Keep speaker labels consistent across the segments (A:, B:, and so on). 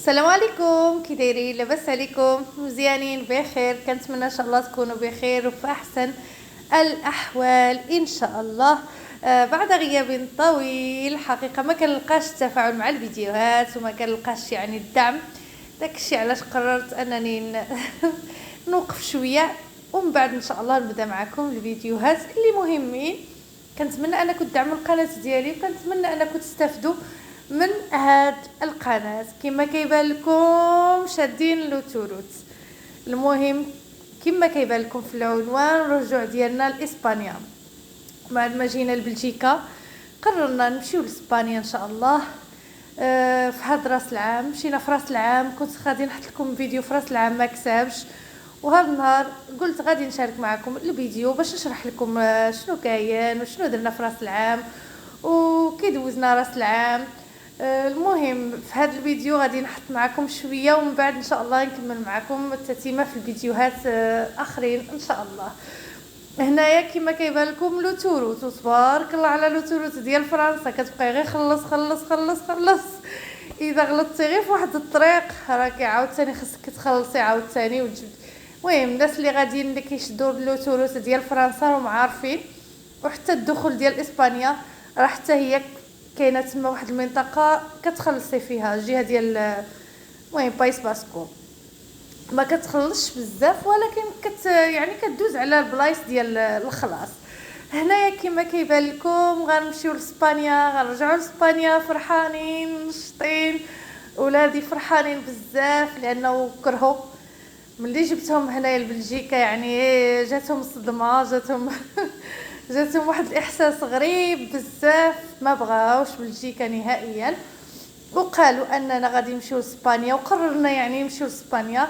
A: السلام عليكم، كي دايرين؟ لاباس عليكم؟ مزيانين بخير؟ كنتمنى ان شاء الله تكونوا بخير وفي احسن الاحوال ان شاء الله. بعد غياب طويل حقيقه ما كنلقاش التفاعل مع الفيديوهات وما كنلقاش يعني الدعم. داكشي علاش قررت انني نوقف شويه ومن بعد ان شاء الله نبدا معكم الفيديوهات اللي مهمين. كنتمنى انكم تدعموا القناه ديالي وكنتمنى انكم تستافدوا من هاد القناه. كما كيبان لكم شادين لوتوروت. المهم كما كيبان لكم في العنوان الرجوع ديالنا لاسبانيا. بعد ما جينا لبلجيكا قررنا نمشيو لاسبانيا ان شاء الله. في هاد راس العام مشينا في راس العام. كنت غادي نحط لكم فيديو في راس العام ما كسبش، وهذا النهار قلت غادي نشارك معكم الفيديو باش نشرح لكم شنو كاين وشنو درنا في راس العام وكي دوزنا راس العام. المهم في هذا الفيديو غادي نحط معكم شويه ومن بعد ان شاء الله نكمل معكم التتمه في الفيديوهات اخرين ان شاء الله. هنايا كما كيبان لكم لوتوروت، تبارك الله على لوتوروت ديال فرنسا. كتبقاي غير خلص خلص خلص خلص. اذا غلطتي غير في واحد الطريق راكي عاوتاني خصك تخلصي عاوتاني وتجبد. المهم الناس اللي غاديين اللي كيشدوا لوتوروت ديال فرنسا راهم عارفين. وحتى الدخول ديال اسبانيا راه حتى هي كاينه تما واحد المنطقه كتخلصي فيها الجهه ديال المهم بايس باسكو. ما كتخلصش بزاف ولكن يعني كدوز على البلايص ديال الخلاص. هنايا كما كيبان لكم غنمشيو لاسبانيا، غنرجعوا لاسبانيا فرحانين نشطين. ولادي فرحانين بزاف لانه كرهوا ملي جبتهم هنايا لبلجيكا، يعني جاتهم صدمه، جاتهم واحد الاحساس غريب بزاف. ما بغاوش بلجيكا نهائيا وقالوا اننا غادي نمشيو لاسبانيا وقررنا يعني نمشيو لاسبانيا.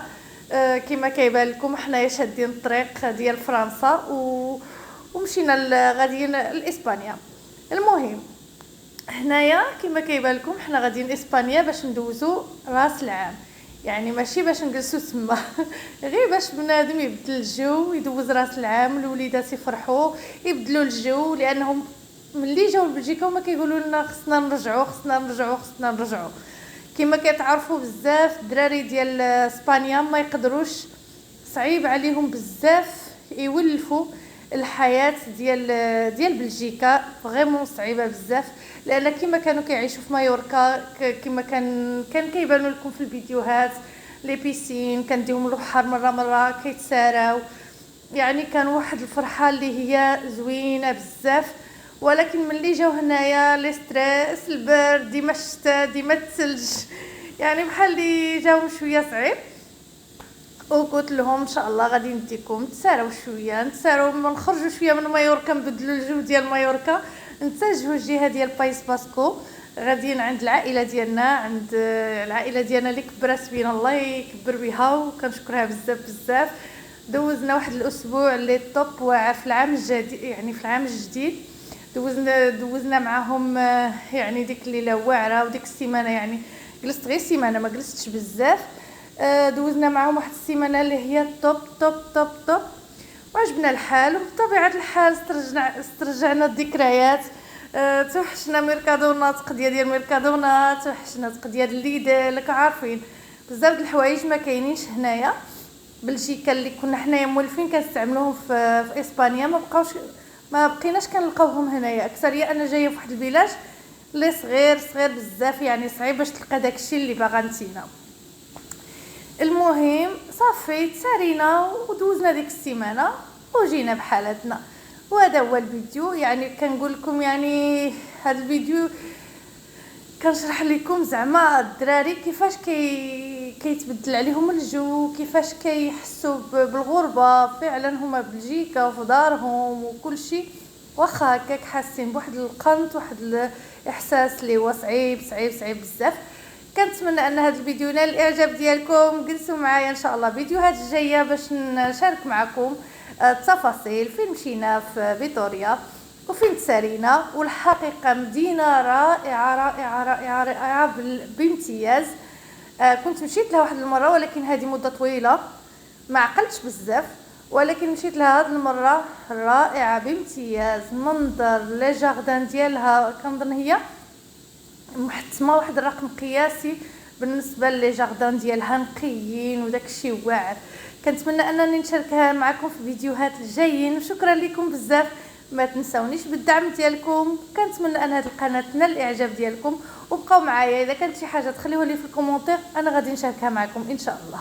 A: كما كيبان لكم حنايا شادين الطريق ديال فرنسا ومشينا غاديين لاسبانيا. المهم هنايا كما كيبان لكم حنا غاديين لاسبانيا باش ندوزو راس العام، يعني ماشي باش نجلسو تما غير باش بنادم يبدل الجو يدوز راس العام. الوليدات يفرحوا يبدلوا الجو لانهم ملي جاو لبلجيكا وما كيقولوا لنا خصنا نرجعوا خصنا نرجعوا خصنا نرجعوا. كما كتعرفوا بزاف الدراري ديال اسبانيا ما يقدروش، صعيب عليهم بزاف يولفوا الحياه ديال بلجيكا. فريمون صعيبه بزاف لان كما كانوا كيعيشوا في مايوركا كما كان كيبانوا لكم في الفيديوهات لي بيسين كنديهم البحر مره كيتساراو. يعني كان واحد الفرحه اللي هي زوينه بزاف. ولكن ملي جاو هنايا لي ستريس البرد ديما الشتاء ديما الثلج، يعني بحال اللي جاو شويه صعيب. وقلت لهم ان شاء الله غادي نديكم تساراو شويه، نتساراو نخرجوا شويه من مايوركا، نبدلوا الجو ديال مايوركا، نتجهوا الجهه ديال بايس باسكو. غاديين عند العائله ديالنا، عند العائله ديالنا اللي كبرات بينا الله يكبر بها وكنشكرها بزاف بزاف. دوزنا واحد الاسبوع اللي توب واعر في العام الجديد، يعني في العام الجديد دوزنا معاهم يعني ديك الليله واعره وديك السيمانه. يعني جلست غير سيمانه ما جلستش بزاف. دوزنا معاهم واحد السيمانه اللي هي توب توب توب توب وعجبنا الحال. وبطبيعه الحال استرجعنا الذكريات. توحشنا ميركادونا، تقضيه ديال ميركادونا، توحشنا تقضيه الليدل. عارفين بزاف د الحوايج ما كاينينش هنايا بلجيكا اللي كنا حنايا مولفين كنستعملوهم في اسبانيا. ما بقيناش كنلقاوهم هنايا. اكثريه انا جايه في واحد البلاد اللي صغير بزاف، يعني صعيب باش تلقى داكشي اللي باغا نتينا. المهم صافي تسارينا ودوزنا ديك السيمانه وجينا بحالتنا. وهذا هو الفيديو. يعني كنقول لكم يعني هذا الفيديو كنشرح لكم زعما الدراري كيفاش كيتبدل عليهم الجو، كيفاش كيحسوا بالغربه. فعلا هما بلجيكا وفي دارهم وكل شيء، واخا هكاك حاسين بواحد القنط، واحد الاحساس اللي هو صعيب بزاف. كنتمنى ان هذا الفيديو نال الاعجاب ديالكم. جلسوا معايا ان شاء الله فيديوهات جايه باش نشارك معكم التفاصيل فين مشينا في فيتوريا وفين تسارينا. والحقيقه مدينه رائعه بامتياز. كنت مشيت لها واحد المره ولكن هذه مده طويله ما عقلتش بزاف، ولكن مشيت لها هذه المره رائعه بامتياز. منظر لي جاردان ديالها كنظن هي محتمه واحد الرقم قياسي بالنسبه لي جاردان ديالها نقيين وداكشي واعر. كنتمنى انني نشاركها معكم في فيديوهات الجايين، وشكرا لكم بزاف. ما تنساونيش بالدعم ديالكم. كنتمنى ان هذه القناه تنال الاعجاب ديالكم، وبقاو معايا. اذا كانت شي حاجه تخليوها لي في الكومونتير، انا غادي نشاركها معكم ان شاء الله.